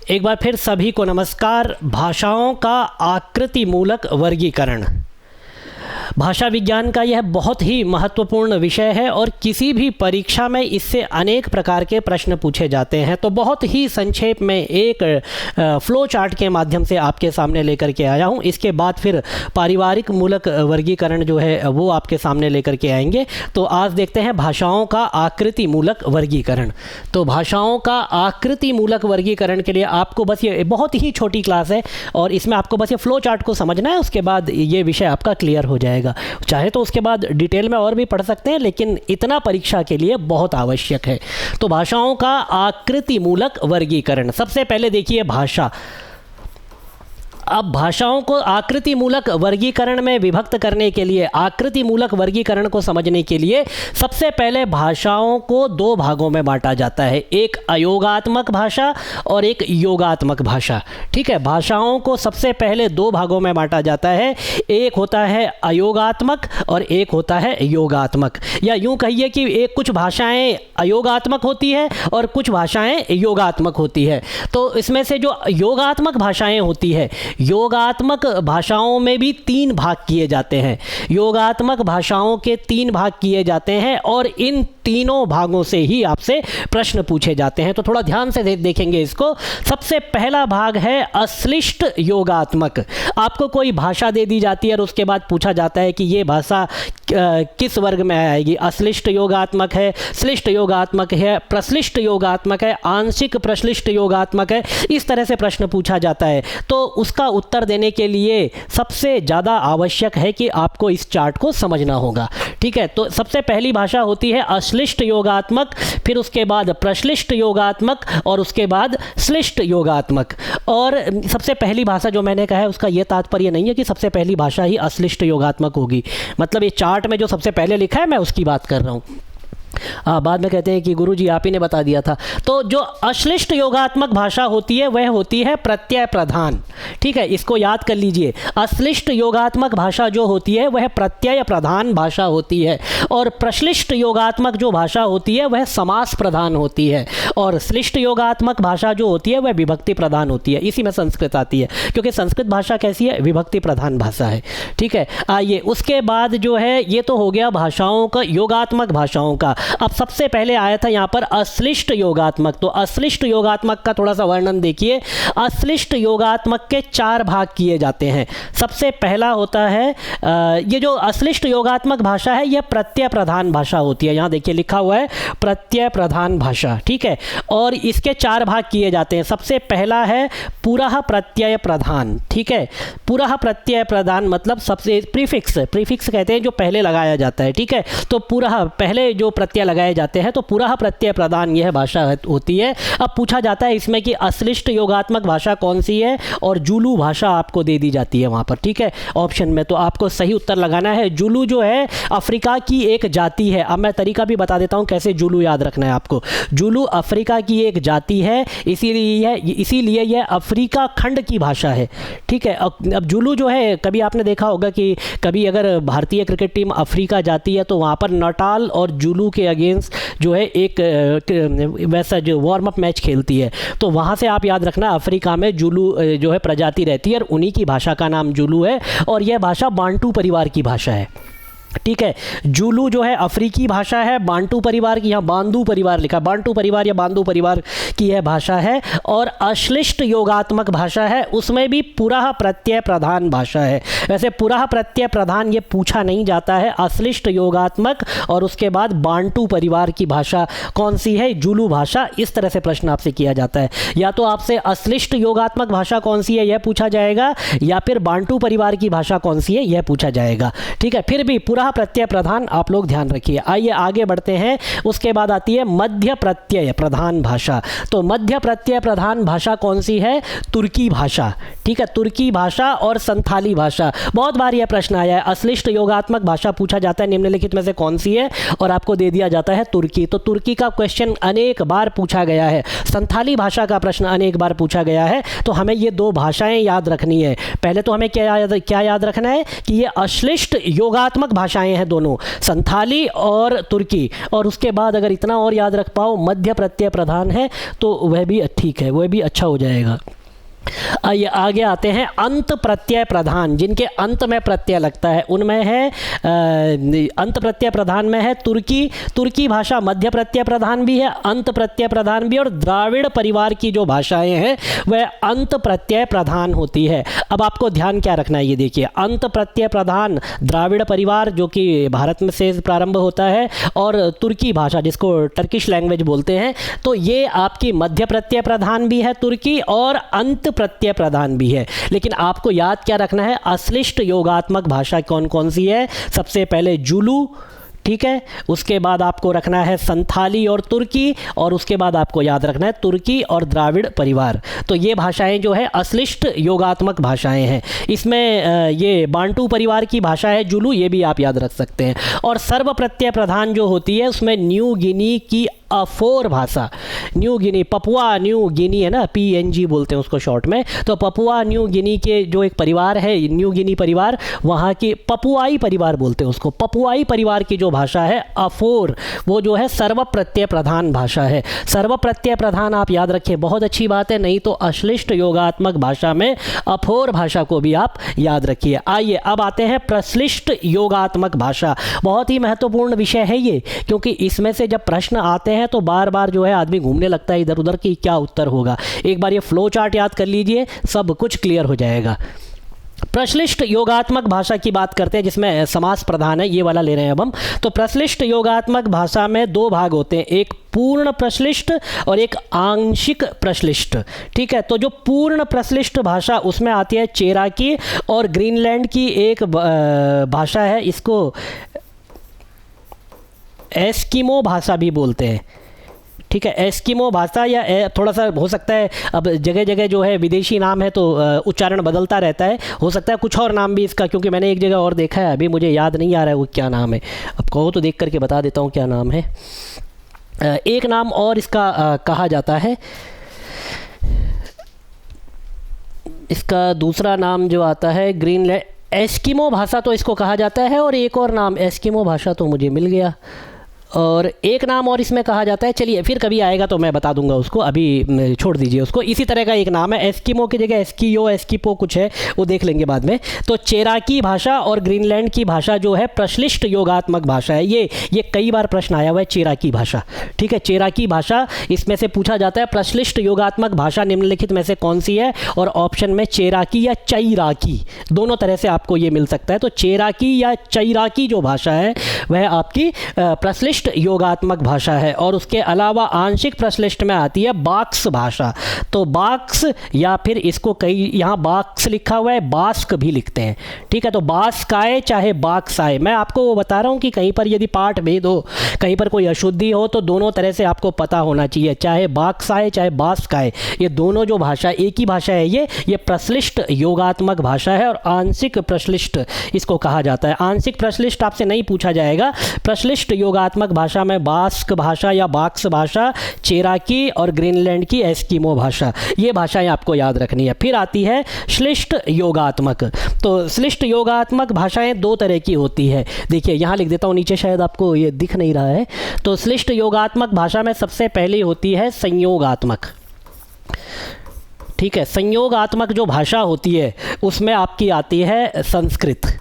एक बार फिर सभी को नमस्कार। भाषाओं का आकृति मूलक वर्गीकरण भाषा विज्ञान का यह बहुत ही महत्वपूर्ण विषय है और किसी भी परीक्षा में इससे अनेक प्रकार के प्रश्न पूछे जाते हैं। तो बहुत ही संक्षेप में एक फ्लो चार्ट के माध्यम से आपके सामने लेकर के आया हूं। इसके बाद फिर पारिवारिक मूलक वर्गीकरण जो है वो आपके सामने लेकर के आएंगे। तो आज देखते हैं भाषाओं का आकृति मूलक वर्गीकरण। तो भाषाओं का आकृति मूलक वर्गीकरण के लिए आपको बस ये बहुत ही छोटी क्लास है और इसमें आपको बस ये फ्लो चार्ट को समझना है। उसके बाद ये विषय आपका क्लियर हो जाएगा। चाहे तो उसके बाद डिटेल में और भी पढ़ सकते हैं, लेकिन इतना परीक्षा के लिए बहुत आवश्यक है। तो भाषाओं का आकृति मूलक वर्गीकरण, सबसे पहले देखिए भाषा। अब भाषाओं को आकृति मूलक वर्गीकरण में विभक्त करने के लिए, आकृति मूलक वर्गीकरण को समझने के लिए सबसे पहले भाषाओं को दो भागों में बांटा जाता है, एक अयोगात्मक भाषा और एक योगात्मक भाषा। ठीक है, भाषाओं को सबसे पहले दो भागों में बांटा जाता है, एक होता है अयोगात्मक और एक होता है योगात्मक। या यूँ कहिए कि एक कुछ भाषाएं अयोगात्मक होती है और कुछ भाषाएं योगात्मक होती है। तो इसमें से जो योगात्मक भाषाएं होती है, योगात्मक भाषाओं में भी तीन भाग किए जाते हैं। योगात्मक भाषाओं के तीन भाग किए जाते हैं और इन तीनों भागों से ही आपसे प्रश्न पूछे जाते हैं। तो थोड़ा ध्यान से देखेंगे इसको। सबसे पहला भाग है अश्लिष्ट योगात्मक। आपको कोई भाषा दे दी जाती है और उसके बाद पूछा जाता है कि ये भाषा किस वर्ग में आएगी। अश्लिष्ट योगात्मक है, श्लिष्ट योगात्मक है, प्रश्लिष्ट योगात्मक है, आंशिक प्रश्लिष्ट योगात्मक है। इस तरह से प्रश्न पूछा जाता है। तो उसका उत्तर देने के लिए सबसे ज़्यादा आवश्यक है कि आपको इस चार्ट को समझना होगा। ठीक है, तो सबसे पहली भाषा होती है अश्लिष्ट योगात्मक, फिर उसके बाद प्रश्लिष्ट योगात्मक और उसके बाद श्लिष्ट योगात्मक। और सबसे पहली भाषा जो मैंने कहा है उसका यह तात्पर्य नहीं है कि सबसे पहली भाषा ही अश्लिष्ट योगात्मक होगी। मतलब ये चार्ट में जो सबसे पहले लिखा है मैं उसकी बात कर रहा हूँ। बाद में कहते हैं कि गुरुजी आप ही ने बता दिया था। तो जो अश्लिष्ट योगात्मक भाषा होती है वह होती है प्रत्यय प्रधान। ठीक है, इसको याद कर लीजिए। अश्लिष्ट योगात्मक भाषा जो होती है वह प्रत्यय प्रधान भाषा होती है और प्रश्लिष्ट योगात्मक जो भाषा होती है वह समास प्रधान होती है और श्लिष्ट योगात्मक भाषा जो होती है वह विभक्ति प्रधान होती है। इसी में संस्कृत आती है, क्योंकि संस्कृत भाषा कैसी है, विभक्ति प्रधान भाषा है। ठीक है, आइए उसके बाद जो है ये तो हो गया भाषाओं का, योगात्मक भाषाओं का। अब सबसे पहले आया था यहाँ पर अश्लिष्ट योगात्मक। तो अश्लिष्ट योगात्मक का थोड़ा सा वर्णन देखिए। अश्लिष्ट योगात्मक के चार भाग किए जाते हैं। सबसे पहला होता है ये जो अश्लिष्ट योगात्मक भाषा है यह प्रत्यय प्रधान भाषा होती है। यहाँ देखिए लिखा हुआ है प्रत्यय प्रधान भाषा। ठीक है, और इसके चार भाग किए जाते हैं। सबसे पहला है पुरः प्रत्यय प्रधान। ठीक है, पुरः प्रत्यय प्रधान मतलब सबसे प्रीफिक्स कहते हैं जो पहले लगाया जाता है। ठीक है, तो पुरः पहले जो प्रत्यय लगाए जाते हैं तो पुरः प्रत्यय प्रधान यह भाषा होती है। अब पूछा जाता है इसमें कि अश्लिष्ट योगात्मक भाषा कौन सी है और जुलू भाषा आपको दे दी जाती है वहाँ पर। ठीक है, ऑप्शन में। तो आपको सही उत्तर लगाना है। जुलू जो है अफ्रीका की एक जाति है। अब मैं तरीका भी बता देता हूँ कैसे जुलू याद रखना है आपको। जुलू अफ्रीका की एक जाति है, इसीलिए यह अफ्रीका खंड की भाषा है। ठीक है, अब जुलू जो है, कभी आपने देखा होगा कि कभी अगर भारतीय क्रिकेट टीम अफ्रीका जाती है तो वहाँ पर नटाल और जुलू के अगेंस्ट जो है एक वैसा जो वार्म अप मैच खेलती है। तो वहाँ से आप याद रखना अफ्रीका में जुलू जो है प्रजाति रहती है और उन्हीं की भाषा का नाम जुलू है और यह भाषा बांटू परिवार की भाषा है। ठीक है, जुलू जो है अफ्रीकी भाषा है, बांटू परिवार की, यहाँ बांदू परिवार लिखा, बांटू परिवार या बांदू परिवार की यह भाषा है। और अश्लिष्ट योगात्मक भाषा है, उसमें भी पुरः प्रत्यय प्रधान भाषा है। वैसे पुरः प्रत्यय प्रधान ये पूछा नहीं जाता है। अश्लिष्ट योगात्मक और उसके बाद बांटू परिवार की भाषा कौन सी है, जुलू भाषा। इस तरह से प्रश्न आपसे किया जाता है। या तो आपसे अश्लिष्ट योगात्मक भाषा कौन सी है यह पूछा जाएगा, या फिर बांटू परिवार की भाषा कौन सी है यह पूछा जाएगा। ठीक है, फिर भी पुरः प्रत्यय प्रधान आप लोग ध्यान रखिए। आइए आगे बढ़ते हैं। उसके बाद आती है मध्य प्रत्यय प्रधान भाषा। तो मध्य प्रत्यय प्रधान भाषा कौन सी है, तुर्की भाषा। ठीक है, तुर्की भाषा और संथाली भाषा। बहुत बार यह प्रश्न आया है, अश्लिष्ट योगात्मक भाषा पूछा जाता है निम्नलिखित में से कौन सी है, और आपको दे दिया जाता है तुर्की। तो तुर्की का क्वेश्चन अनेक बार पूछा गया है। संथाली भाषा का प्रश्न अनेक बार पूछा गया है। तो हमें ये दो भाषाएं याद रखनी है। पहले तो हमें क्या याद रखना है कि ये अश्लिष्ट योगात्मक भाषा भाषाएं हैं दोनों, संथाली और तुर्की। और उसके बाद अगर इतना और याद रख पाओ मध्य प्रत्यय प्रधान है तो वह भी ठीक है, वह भी अच्छा हो जाएगा। आइए आगे आते हैं। अंत प्रत्यय प्रधान, जिनके अंत में प्रत्यय लगता है उनमें है अंत प्रत्यय प्रधान में है तुर्की। तुर्की भाषा मध्य प्रत्यय प्रधान भी है, अंत प्रत्यय प्रधान भी, और द्राविड़ परिवार की जो भाषाएं हैं वह अंत प्रत्यय प्रधान होती है। अब आपको ध्यान क्या रखना है, ये देखिए, अंत प्रत्यय प्रधान द्राविड़ परिवार जो कि भारत में से प्रारंभ होता है, और तुर्की भाषा जिसको टर्किश लैंग्वेज बोलते हैं, तो ये आपकी मध्य प्रत्यय प्रधान भी है तुर्की, और अंत प्रत्यय प्रधान भी है। लेकिन आपको याद क्या रखना है, अश्लिष्ट योगात्मक भाषा कौन कौन सी है। सबसे पहले जुलू, ठीक है, उसके बाद आपको रखना है संथाली और तुर्की, और उसके बाद आपको याद रखना है तुर्की और द्राविड़ परिवार। तो ये भाषाएं जो है अश्लिष्ट योगात्मक भाषाएं हैं। इसमें ये बांटू परिवार की भाषा है जुलू, ये भी आप याद रख सकते हैं। और सर्व प्रत्यय प्रधान जो होती है उसमें न्यू गिनी की अफोर भाषा, New Guinea, Papua New Guinea है ना, PNG बोलते हैं उसको शॉर्ट में, तो पपुआ न्यू गिनी के जो एक परिवार है न्यू गिनी परिवार, वहाँ की पपुआई परिवार बोलते हैं उसको, पपुआई परिवार की जो भाषा है अफोर, वो जो है सर्व प्रत्यय प्रधान भाषा है। सर्व प्रत्यय प्रधान आप याद रखिए, बहुत अच्छी बात है, नहीं तो अश्लिष्ट योगात्मक भाषा में अफोर भाषा को भी आप याद रखिए। आइए अब आते हैं प्रश्लिष्ट योगात्मक भाषा। बहुत ही महत्वपूर्ण विषय है ये, क्योंकि इसमें से जब प्रश्न आते हैं तो बार बार जो है आदमी घूमने लगता है इधर उधर कि क्या उत्तर होगा। एक बार ये फ्लो चार्ट याद कर लीजिए, सब कुछ क्लियर हो जाएगा। प्रश्लिष्ट योगात्मक भाषा की बात करते हैं जिसमें समास प्रधान है, ये वाला ले रहे हैं अब हम। तो प्रश्लिष्ट योगात्मक भाषा में दो भाग होते हैं, एक पूर्ण प्रश्लिष्ट और एक आंशिक प्रश्लिष्ट। ठीक है, तो जो पूर्ण प्रश्लिष्ट भाषा उसमें आती है चेराकी और ग्रीनलैंड की एक भाषा है, इसको एस्किमो भाषा भी बोलते हैं। ठीक है, एस्किमो भाषा या थोड़ा सा हो सकता है, अब जगह जगह जो है विदेशी नाम है तो उच्चारण बदलता रहता है, हो सकता है कुछ और नाम भी इसका, क्योंकि मैंने एक जगह और देखा है, अभी मुझे याद नहीं आ रहा है वो क्या नाम है। अब कहो तो देख करके बता देता हूँ क्या नाम है। एक नाम और इसका कहा जाता है, इसका दूसरा नाम जो आता है ग्रीनलैंड, एस्किमो भाषा तो इसको कहा जाता है, और एक और नाम एस्किमो भाषा तो मुझे मिल गया, और एक नाम और इसमें कहा जाता है, चलिए फिर कभी आएगा तो मैं बता दूंगा उसको, अभी छोड़ दीजिए उसको। इसी तरह का एक नाम है, एस्किमो की जगह एस्कियो एस्किपो कुछ है, वो देख लेंगे बाद में। तो चेराकी भाषा और ग्रीनलैंड की भाषा जो है प्रश्लिष्ट योगात्मक भाषा है। ये कई बार प्रश्न आया हुआ है, चेराकी भाषा। ठीक है, चेराकी भाषा, इसमें से पूछा जाता है प्रश्लिष्ट योगात्मक भाषा निम्नलिखित में से कौन सी है, और ऑप्शन में चेराकी या चैराकी, दोनों तरह से आपको ये मिल सकता है। तो चेराकी या चैराकी जो भाषा है वह आपकी प्रश्लिष्ट योगात्मक भाषा है। और उसके अलावा आंशिक प्रश्लिष्ट में आती है बाक्स भाषा। तो बाक्स, या फिर इसको कई यहाँ बाक्स लिखा हुआ है, बास्क भी लिखते हैं। ठीक है, तो बास्क आए चाहे बाक्स आए, मैं आपको वो बता रहा हूँ कि कहीं पर यदि पाठ भेद हो, कहीं पर कोई अशुद्धि हो, तो दोनों तरह से आपको पता होना चाहिए, चाहे बाक्स आए चाहे बास्क आए, ये दोनों जो भाषा एक ही भाषा है। ये प्रश्लिष्ट योगात्मक भाषा है, और आंशिक प्रश्लिष्ट इसको कहा जाता है। आंशिक प्रश्लिष्ट आपसे नहीं पूछा जाएगा, प्रश्लिष्ट योगात्मक भाषा में बास्क भाषा या बाक्स भाषा, चेराकी और ग्रीनलैंड की एस्किमो भाषा, ये भाषाएं आपको याद रखनी है। फिर आती है श्लिष्ट योगात्मक। तो श्लिष्ट योगात्मक भाषाएं दो तरह की होती है, देखिए यहाँ लिख देता हूँ नीचे, शायद आपको ये दिख नहीं रहा है। तो श्लिष्ट योगात्मक भाषा में सबसे पहली होती है संयोगात्मक। ठीक है, संयोगात्मक जो भाषा होती है उसमें आपकी आती है संस्कृत।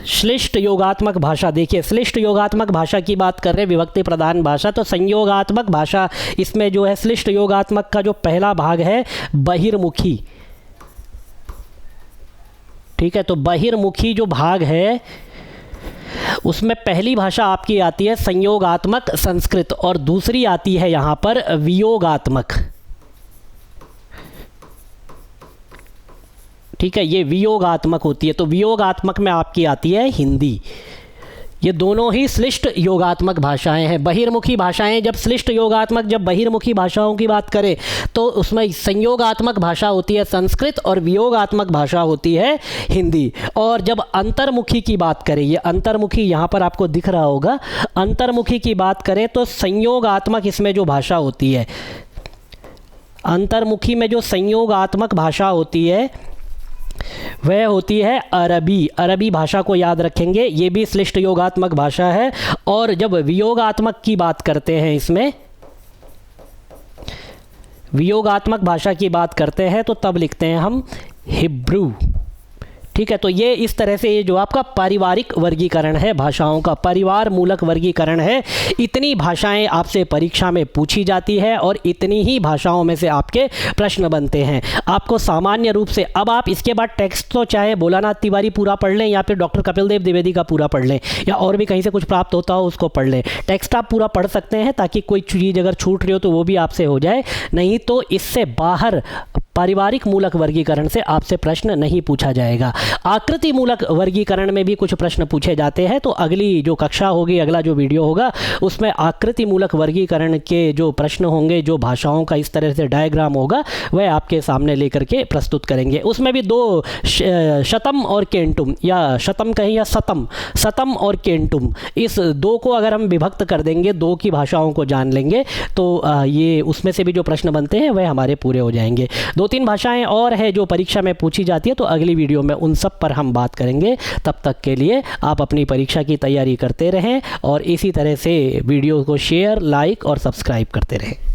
श्लिष्ट योगात्मक भाषा, देखिए श्लिष्ट योगात्मक भाषा की बात कर रहे हैं, विभक्ति प्रधान भाषा। तो संयोगात्मक भाषा, इसमें जो है श्लिष्ट योगात्मक का जो पहला भाग है बहिर्मुखी। ठीक है, तो बहिर्मुखी जो भाग है उसमें पहली भाषा आपकी आती है संयोगात्मक संस्कृत, और दूसरी आती है यहाँ पर वियोगात्मक। ठीक है, ये वियोगात्मक होती है। तो वियोगात्मक में आपकी आती है हिंदी। ये दोनों ही श्लिष्ट योगात्मक भाषाएं हैं। बहिर्मुखी भाषाएं, जब श्लिष्ट योगात्मक, जब बहिर्मुखी भाषाओं की बात करें तो उसमें संयोगात्मक भाषा होती है संस्कृत, और वियोगात्मक भाषा होती है हिंदी। और जब अंतर्मुखी की बात करें, ये अंतर्मुखी यहाँ पर आपको दिख रहा होगा, अंतर्मुखी की बात करें तो संयोगात्मक इसमें जो भाषा होती है, अंतर्मुखी में जो संयोगात्मक भाषा होती है वह होती है अरबी। अरबी भाषा को याद रखेंगे, ये भी श्लिष्ट योगात्मक भाषा है। और जब वियोगात्मक की बात करते हैं, इसमें वियोगात्मक भाषा की बात करते हैं तो तब लिखते हैं हम हिब्रू। ठीक है, तो ये इस तरह से ये जो आपका पारिवारिक वर्गीकरण है, भाषाओं का परिवार मूलक वर्गीकरण है। इतनी भाषाएं आपसे परीक्षा में पूछी जाती है और इतनी ही भाषाओं में से आपके प्रश्न बनते हैं। आपको सामान्य रूप से, अब आप इसके बाद टेक्स्ट तो चाहे भोलानाथ तिवारी पूरा पढ़ लें या फिर डॉक्टर कपिल देव द्विवेदी का पूरा पढ़ लें या और भी कहीं से कुछ प्राप्त होता हो उसको पढ़ लें। टेक्स्ट आप पूरा पढ़ सकते हैं ताकि कोई चीज़ अगर छूट रही हो तो वो भी आपसे हो जाए, नहीं तो इससे बाहर पारिवारिक मूलक वर्गीकरण से आपसे प्रश्न नहीं पूछा जाएगा। आकृति मूलक वर्गीकरण में भी कुछ प्रश्न पूछे जाते हैं, तो अगली जो कक्षा होगी, अगला जो वीडियो होगा, उसमें आकृति मूलक वर्गीकरण के जो प्रश्न होंगे, जो भाषाओं का इस तरह से डायग्राम होगा, वह आपके सामने लेकर के प्रस्तुत करेंगे। उसमें भी दो शतम और केंटुम, या शतम कहें या सतम, सतम और केंटुम, इस दो को अगर हम विभक्त कर देंगे, दो की भाषाओं को जान लेंगे, तो ये उसमें से भी जो प्रश्न बनते हैं वह हमारे पूरे हो जाएंगे। 2-3 भाषाएं और है जो परीक्षा में पूछी जाती है, तो अगली वीडियो में उन सब पर हम बात करेंगे। तब तक के लिए आप अपनी परीक्षा की तैयारी करते रहें और इसी तरह से वीडियो को शेयर, लाइक और सब्सक्राइब करते रहें।